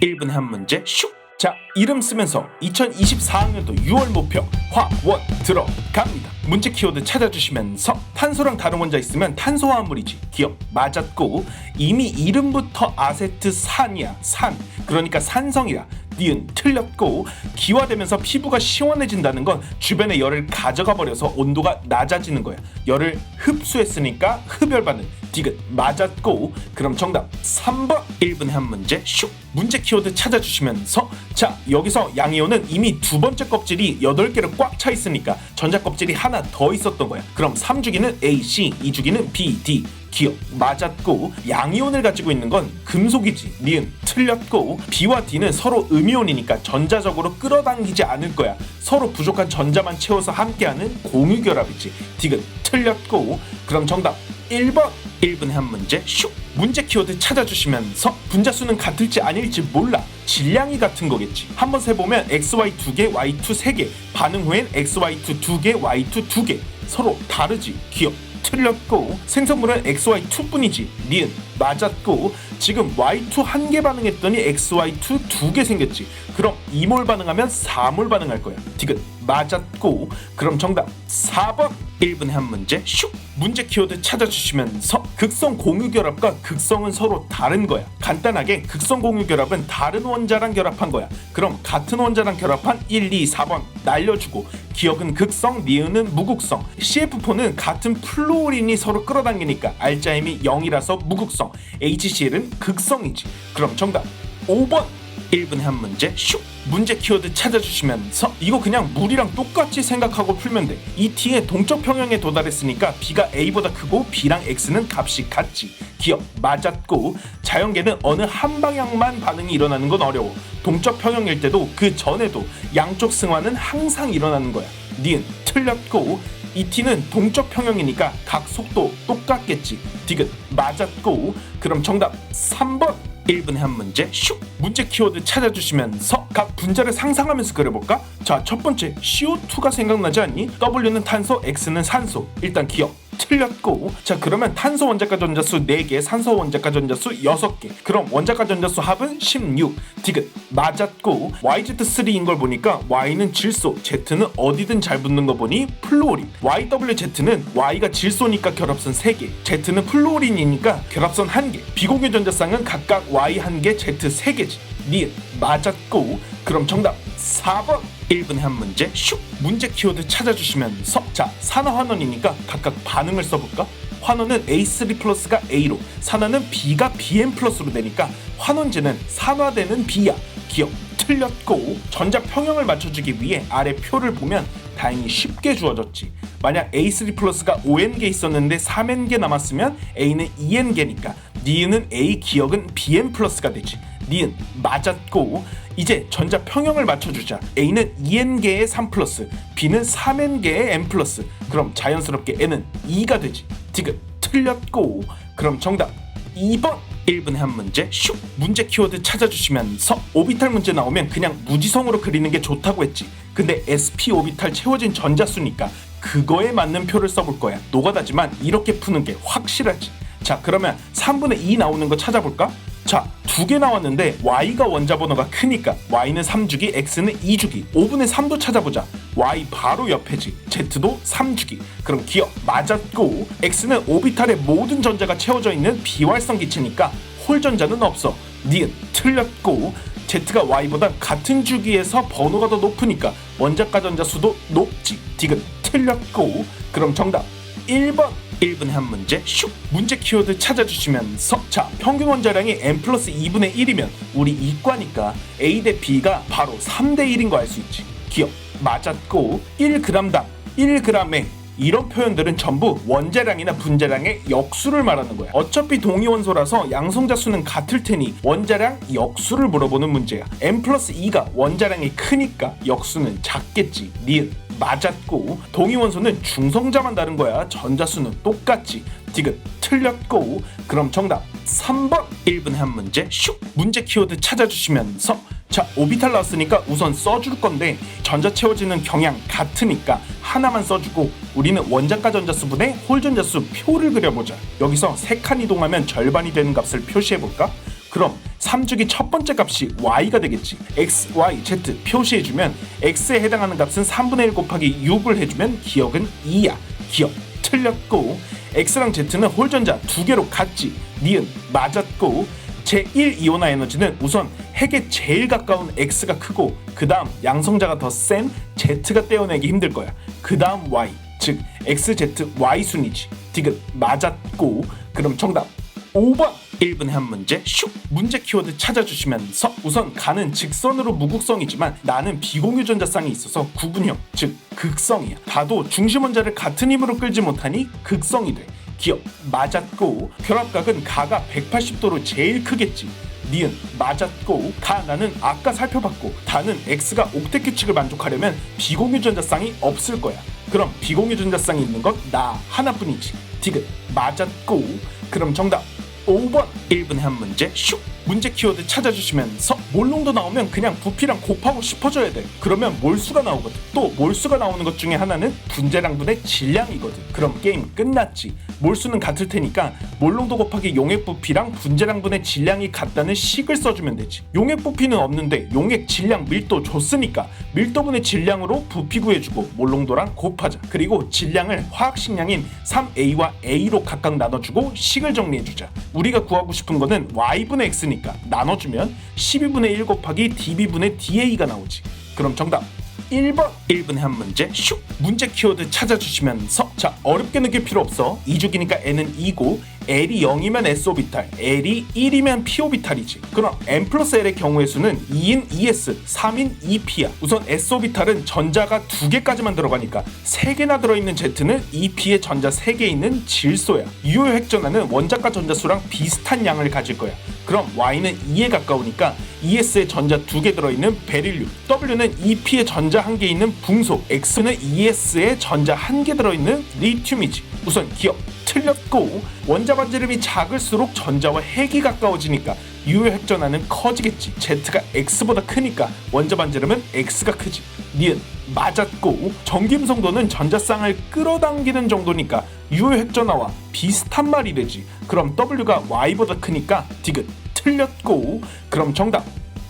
1분에 한 문제 슉! 자, 이름 쓰면서 2024학년도 6월 목표 화원 들어갑니다. 문제 키워드 찾아주시면서 탄소랑 다른 원자 있으면 탄소화합물이지. 기억 맞았고, 이미 이름부터 아세트산이야. 산, 그러니까 산성이라. 니은 틀렸고, 기화되면서 피부가 시원해진다는 건 주변의 열을 가져가 버려서 온도가 낮아지는 거야. 열을 흡수했으니까 흡열 반응. 디귿 맞았고, 그럼 정답 3번. 1분에 한 문제 슉! 문제 키워드 찾아주시면서, 자, 여기서 양이온은 이미 두 번째 껍질이 8개로 꽉 차 있으니까 전자 껍질이 하나 더 있었던 거야. 그럼 3주기는 A, C, 2주기는 B, D. 기억 맞았고, 양이온을 가지고 있는 건 금속이지. 니은 틀렸고, B와 D는 서로 음이온이니까 전자적으로 끌어당기지 않을 거야. 서로 부족한 전자만 채워서 함께하는 공유결합이지. 디귿 틀렸고, 그럼 정답 1번. 1분에 한 문제 슉! 문제 키워드 찾아주시면서 분자수는 같을지 아닐지 몰라. 질량이 같은 거겠지. 한번 세보면 XY 2개, Y2 3개, 반응 후엔 XY2 2개, Y2 2개. 서로 다르지. 기억 틀렸고, 생성물은 XY2 뿐이지. 니은 맞았고, 지금 Y2 1개 반응했더니 XY2 2개 생겼지. 그럼 2몰 반응하면 4몰 반응할 거야. 디귿 맞았고, 그럼 정답 4번. 1분에 한 문제 슉! 문제 키워드 찾아주시면서 극성 공유결합과 극성은 서로 다른 거야. 간단하게 극성 공유결합은 다른 원자랑 결합한 거야. 그럼 같은 원자랑 결합한 1, 2, 4번 날려주고, 기억은 극성, 니은은 무극성. CF4는 같은 플루오린이 서로 끌어당기니까 알자임이 0이라서 무극성. HCl은 극성이지. 그럼 정답 5번. 1분에 한 문제 슉! 문제 키워드 찾아주시면서, 이거 그냥 물이랑 똑같이 생각하고 풀면 돼. 이 T의 동적 평형에 도달했으니까 B가 A보다 크고 B랑 X는 값이 같지. 기억 맞았고, 자연계는 어느 한 방향만 반응이 일어나는 건 어려워. 동적 평형일 때도 그 전에도 양쪽 승화는 항상 일어나는 거야. 니은 틀렸고, 이 T는 동적 평형이니까 각 속도 똑같겠지. 디귿 맞았고, 그럼 정답 3번. 1분에 한 문제 슉! 문제 키워드 찾아주시면서 각 분자를 상상하면서 그려볼까? 자, 첫 번째 CO2가 생각나지 않니? W는 탄소, X는 산소. 일단 기억 틀렸고, 자, 그러면 탄소 원자가 전자수 4개, 산소 원자가 전자수 6개. 그럼 원자가 전자수 합은 16. 디귿 맞았고, YZ3인 걸 보니까 Y는 질소, Z는 어디든 잘 붙는 거 보니 플루오린. YWZ는 Y가 질소니까 결합선 3개, Z는 플루오린이니까 결합선 1개. 비공유 전자쌍은 각각 Y 1개, Z 3개지. 니은 맞았고, 그럼 정답 4번. 1분에 한 문제 슉! 문제 키워드 찾아주시면서, 자, 산화환원이니까 각각 반응을 써볼까? 환원은 A3 플러스가 A로, 산화는 B가 BN 플러스로 되니까 환원제는 산화되는 B야. 기억 틀렸고, 전자 평형을 맞춰주기 위해 아래 표를 보면 다행히 쉽게 주어졌지. 만약 A3 플러스가 5N개 있었는데 3N개 남았으면 A는 2N개니까 니은은 A, 기억은 BN 플러스가 되지. 니은 맞았고, 이제 전자 평형을 맞춰주자. A는 2N개의 3 플러스, B는 3N개의 N 플러스. 그럼 자연스럽게 N은 2가 되지. 디귿 틀렸고, 그럼 정답 2번. 1분에 한 문제 슉! 문제 키워드 찾아주시면서, 오비탈 문제 나오면 그냥 무지성으로 그리는 게 좋다고 했지. 근데 sp 오비탈 채워진 전자수니까 그거에 맞는 표를 써볼 거야. 노가다지만 이렇게 푸는 게 확실하지. 자, 그러면 3분의 2 나오는 거 찾아볼까? 자, 2개 나왔는데 Y가 원자 번호가 크니까 Y는 3주기, X는 2주기. 5분의 3도 찾아보자. Y 바로 옆에지. Z도 3주기. 그럼 기억 맞았고, X는 오비탈의 모든 전자가 채워져 있는 비활성 기체니까 홀 전자는 없어. 니은 틀렸고, Z가 Y보다 같은 주기에서 번호가 더 높으니까 원자가 전자 수도 높지. 디귿 틀렸고, 그럼 정답 1번. 1분에 한 문제 슉! 문제 키워드 찾아주시면서, 자, 평균 원자량이 n 플러스 2분의 1이면 우리 이과니까 A 대 B가 바로 3대 1인 거 알 수 있지. 기억 맞았고, 1g당 1g의 이런 표현들은 전부 원자량이나 분자량의 역수를 말하는 거야. 어차피 동위원소라서 양성자 수는 같을 테니 원자량 역수를 물어보는 문제야. n 플러스 2가 원자량이 크니까 역수는 작겠지. 니은 맞았고, 동위원소는 중성자만 다른 거야. 전자수는 똑같지. 디귿 틀렸고, 그럼 정답 3번. 1분에 한 문제 슉! 문제 키워드 찾아주시면서, 자, 오비탈 나왔으니까 우선 써줄 건데 전자 채워지는 경향 같으니까 하나만 써주고, 우리는 원자가 전자수분의 홀 전자수 표를 그려보자. 여기서 3칸 이동하면 절반이 되는 값을 표시해볼까? 그럼 3주기 첫 번째 값이 y가 되겠지. x, y, z 표시해주면 x에 해당하는 값은 3분의 1 곱하기 6을 해주면 기억은 2야. 기억 틀렸고, x랑 z는 홀전자 두 개로 같지. 니은 맞았고, 제1이온화 에너지는 우선 핵에 제일 가까운 x가 크고 그 다음 양성자가 더 센 z가 떼어내기 힘들 거야. 그 다음 y, 즉 x, z, y 순이지. 디귿 맞았고, 그럼 정답 5번. 1분에 한 문제 슉! 문제 키워드 찾아주시면서 우선 가는 직선으로 무극성이지만 나는 비공유 전자쌍이 있어서 구분형, 즉 극성이야. 다도 중심 원자를 같은 힘으로 끌지 못하니 극성이 돼. 기억 맞았고, 결합각은 가가 180도로 제일 크겠지. 니은 맞았고, 가 나는 아까 살펴봤고, 다는 x가 옥텟 규칙을 만족하려면 비공유 전자쌍이 없을 거야. 그럼 비공유 전자쌍이 있는 건 나 하나뿐이지. 디귿 맞았고, 그럼 정답 5번. 1분에 한 문제 슉! 문제 키워드 찾아주시면서 몰롱도 나오면 그냥 부피랑 곱하고 싶어져야 돼. 그러면 몰수가 나오거든. 또 몰수가 나오는 것 중에 하나는 분자량분의 질량이거든. 그럼 게임 끝났지. 몰수는 같을 테니까 몰롱도 곱하기 용액 부피랑 분자량분의 질량이 같다는 식을 써주면 되지. 용액 부피는 없는데 용액 질량 밀도 줬으니까 밀도분의 질량으로 부피 구해주고 몰롱도랑 곱하자. 그리고 질량을 화학식량인 3A와 A로 각각 나눠주고 식을 정리해주자. 우리가 구하고 싶은 거는 Y분의 X니까 나눠주면 12분의 1 곱하기 dB분의 dA가 나오지. 그럼 정답 1번. 1분에 한 문제 슉! 문제 키워드 찾아주시면서 자, 어렵게 느낄 필요 없어. 2주기니까 n은 2고 L이 0이면 S오비탈, L이 1이면 P오비탈이지. 그럼 n 플러스 L의 경우의 수는 2인 2s, 3인 2p야. 우선 S오비탈은 전자가 2개까지만 들어가니까 3개나 들어있는 Z는 2p의 전자 3개 있는 질소야. 유효 핵전하는 원자과 전자수랑 비슷한 양을 가질 거야. 그럼 Y는 2에 가까우니까 ES에 전자 2개 들어있는 베릴륨, W는 2p의 전자 1개 있는 붕소, X는 ES에 전자 1개 들어있는 리튬이지. 우선 기억 틀렸고, 원자 반지름이 작을수록 전자와 핵이 가까워지니까 유효 핵전하는 커지겠지. Z가 X보다 크니까 원자 반지름은 X가 크지. 니은 맞았고, 전기음성도는 전자쌍을 끌어당기는 정도니까 유효 핵전하와 비슷한 말이 되지. 그럼 W가 Y보다 크니까 디귿 틀렸고, 그럼 정답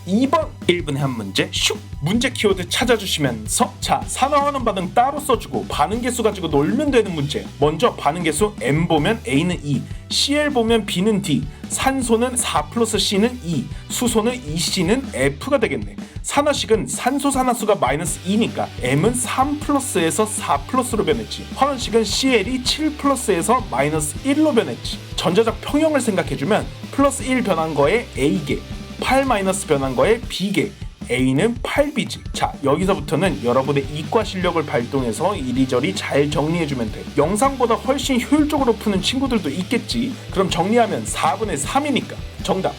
2번. 1분에 한 문제 슉! 문제 키워드 찾아주시면서 자, 산화환원 반응 따로 써주고 반응 개수 가지고 놀면 되는 문제. 먼저 반응 개수 M 보면 A는 2, Cl 보면 B는 D, 산소는 4 플러스 C는 2, 수소는 2C는 F가 되겠네. 산화식은 산소 산화수가 마이너스 2니까 M은 3 플러스에서 4 플러스로 변했지. 환원식은 Cl이 7 플러스에서 마이너스 1로 변했지. 전자적 평형을 생각해주면 플러스 1 변한 거에 A개, 8 마이너스 변한 거에 B개, A는 8B지. 자, 여기서부터는 여러분의 이과 실력을 발동해서 이리저리 잘 정리해주면 돼. 영상보다 훨씬 효율적으로 푸는 친구들도 있겠지. 그럼 정리하면 4분의 3이니까 정답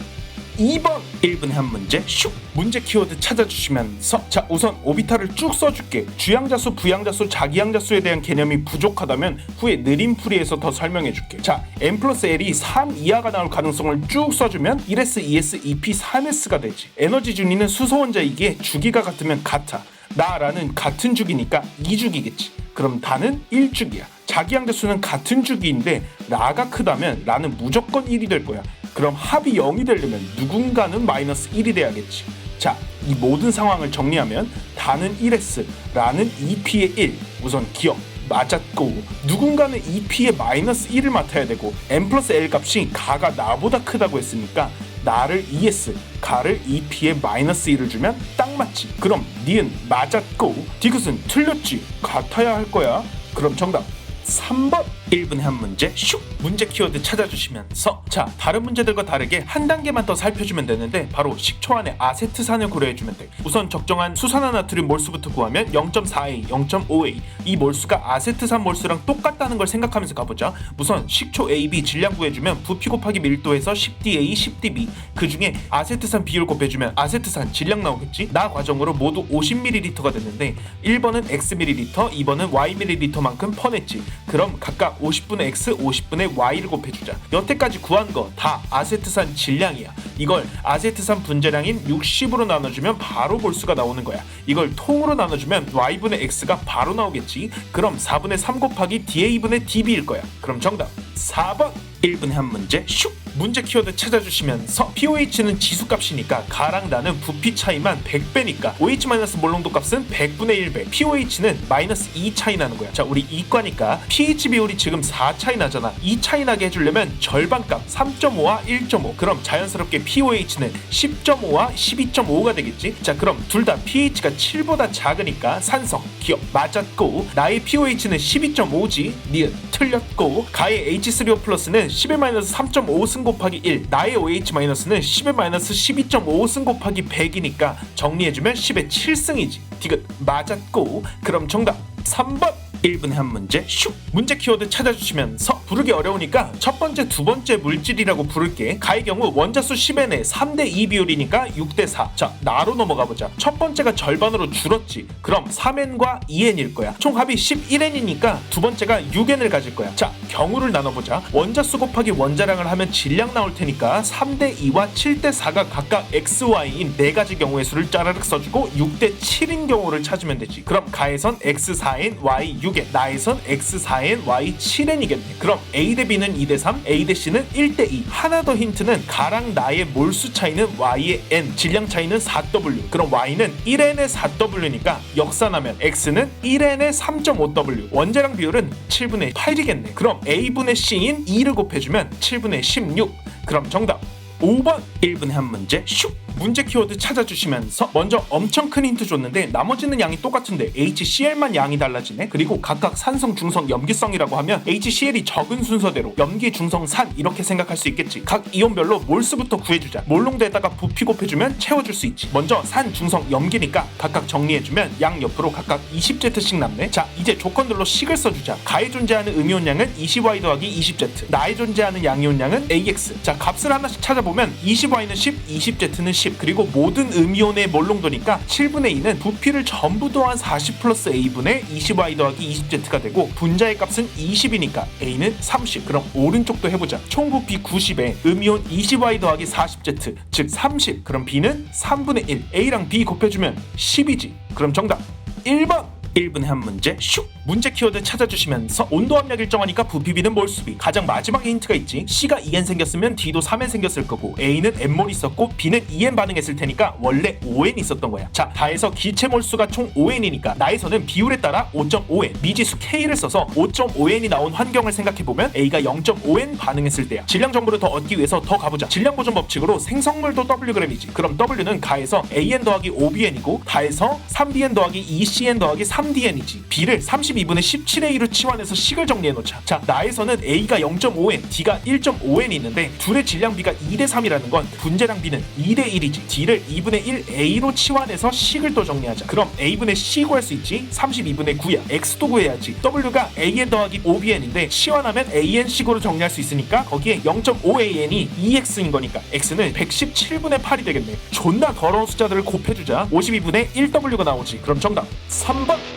2번. 1분에 한 문제 슉! 문제 키워드 찾아주시면서 자, 우선 오비탈을 쭉 써줄게. 주양자수, 부양자수, 자기양자수에 대한 개념이 부족하다면 후에 느림풀이에서 더 설명해줄게. 자, n 플러스 L이 3 이하가 나올 가능성을 쭉 써주면 1s, 2s, 2p, 3s가 되지. 에너지 준위는 수소 원자이기에 주기가 같으면 같아. 나라는 같은 주기니까 2주기겠지. 그럼 다는 1주기야. 자기양자수는 같은 주기인데 라가 크다면 라는 무조건 1이 될 거야. 그럼 합이 0이 되려면 누군가는 마이너스 1이 돼야겠지. 자, 이 모든 상황을 정리하면 다는 1s, 라는 2p의 1. 우선 기억 맞았고, 누군가는 2p의 마이너스 1을 맡아야 되고 n 플러스 L 값이 가가 나보다 크다고 했으니까 나를 2s, 가를 2p의 마이너스 1을 주면 딱 맞지. 그럼 니은 맞았고, 디귿은 틀렸지. 같아야 할 거야. 그럼 정답 3번. 1분에 한 문제 슉! 문제 키워드 찾아주시면서 자, 다른 문제들과 다르게 한 단계만 더 살펴주면 되는데 바로 식초 안에 아세트산을 고려해주면 돼. 우선 적정한 수산화나트륨 몰수부터 구하면 0.4A, 0.5A 이 몰수가 아세트산 몰수랑 똑같다는 걸 생각하면서 가보자. 우선 식초 AB 질량 구해주면 부피 곱하기 밀도에서 10dA, 10dB 그 중에 아세트산 비율 곱해주면 아세트산 질량 나오겠지. 나 과정으로 모두 50ml가 됐는데 1번은 Xml, 2번은 Yml만큼 퍼냈지. 그럼 각각 50분의 X, 50분의 Y를 곱해주자. 여태까지 구한 거 다 아세트산 질량이야. 이걸 아세트산 분자량인 60으로 나눠주면 바로 몰수가 나오는 거야. 이걸 통으로 나눠주면 Y분의 X가 바로 나오겠지. 그럼 4분의 3 곱하기 DA분의 DB일 거야. 그럼 정답 4번. 1분에 한 문제 슉! 문제 키워드 찾아주시면서 pOH는 지수값이니까 가랑 나는 부피 차이만 100배니까 OH- 몰롱도 값은 100분의 1배, pOH는 마이너스 2 차이 나는 거야. 자, 우리 이과니까 pH 비율이 지금 4 차이 나잖아. 2 차이 나게 해주려면 절반값 3.5와 1.5, 그럼 자연스럽게 pOH는 10.5와 12.5가 되겠지. 자, 그럼 둘 다 pH가 7보다 작으니까 산성, 기억 맞았고, 나의 pOH는 12.5지, 니은 틀렸고, 가의 H3O 플러스는 10-3.5 승 곱하기 1, 나의 OH-는 10-12.5 승 곱하기 100이니까 정리해주면 10의 7승이지. 디귿 맞았고, 그럼 정답 3번. 1분에 한 문제 슉! 문제 키워드 찾아주시면서 부르기 어려우니까 첫 번째, 두 번째 물질이라고 부를게. 가의 경우 원자수 10N에 3대2 비율이니까 6대4. 자, 나로 넘어가보자. 첫 번째가 절반으로 줄었지. 그럼 3N과 2N일 거야. 총 합이 11N이니까 두 번째가 6N을 가질 거야. 자, 경우를 나눠보자. 원자수 곱하기 원자량을 하면 질량 나올 테니까 3대2와 7대4가 각각 XY인 네 가지 경우의 수를 짜르륵 써주고 6대7인 경우를 찾으면 되지. 그럼 가에선 X4N, Y6, 나에선 X4N, Y7N이겠네. 그럼 A 대 B는 2대3, A 대 C는 1대2. 하나 더 힌트는 가랑 나의 몰수 차이는 Y의 N, 질량 차이는 4W. 그럼 Y는 1N의 4W니까 역산하면 X는 1N의 3.5W. 원자량 비율은 7분의 8이겠네. 그럼 A분의 C인 2를 곱해주면 7분의 16. 그럼 정답 5번. 1분에 한 문제 슉! 문제 키워드 찾아주시면서 먼저 엄청 큰 힌트 줬는데 나머지는 양이 똑같은데 HCl만 양이 달라지네. 그리고 각각 산성, 중성, 염기성이라고 하면 HCl이 적은 순서대로 염기, 중성, 산 이렇게 생각할 수 있겠지. 각 이온별로 몰수부터 구해주자. 몰롱도에다가 부피 곱해주면 채워줄 수 있지. 먼저 산, 중성, 염기니까 각각 정리해주면 양 옆으로 각각 20Z씩 남네. 자, 이제 조건들로 식을 써주자. 가에 존재하는 음이온량은 20Y 더하기 20Z, 나에 존재하는 양이온량은 AX. 자, 값을 하나씩 찾아보면 20Y는 10, 20Z는 10, 그리고 모든 음이온의 몰롱도니까 7분의 2는 부피를 전부 더한 40 플러스 A분의 20Y 더하기 20Z가 되고, 분자의 값은 20이니까 A는 30. 그럼 오른쪽도 해보자. 총 부피 90에 음이온 20Y 더하기 40Z, 즉 30. 그럼 B는 3분의 1. A랑 B 곱해주면 10이지. 그럼 정답 1번. 1분에 한 문제 슉! 문제 키워드 찾아주시면서 온도 압력 일정하니까 부피, B는 몰수비. 가장 마지막에 힌트가 있지. C가 2N 생겼으면 D도 3N 생겼을 거고, A는 N몰 있었고 B는 2N 반응했을 테니까 원래 5N 있었던 거야. 자, 다해서 기체 몰수가 총 5N이니까 나에서는 비율에 따라 5.5N, 미지수 K를 써서 5.5N이 나온 환경을 생각해보면 A가 0.5N 반응했을 때야. 질량 정보를 더 얻기 위해서 더 가보자. 질량 보존 법칙으로 생성물도 Wg이지. 그럼 W는 가에서 AN 더하기 5BN이고 다해서 3BN 더하기 2CN 더하기 3DN이지. B를 32분의 17A로 치환해서 식을 정리해놓자. 자, 나에서는 A가 0.5N, D가 1.5N이 있는데 둘의 질량 B가 2대3이라는 건 분자량 B는 2대1이지. D를 2분의 1A로 치환해서 식을 또 정리하자. 그럼 A분의 C 구할 수 있지. 32분의 9야. X도 구해야지. W가 AN 더하기 5BN인데 치환하면 AN식으로 정리할 수 있으니까 거기에 0.5AN이 2X인 거니까 X는 117분의 8이 되겠네. 존나 더러운 숫자들을 곱해주자. 52분의 1W가 나오지. 그럼 정답 3번.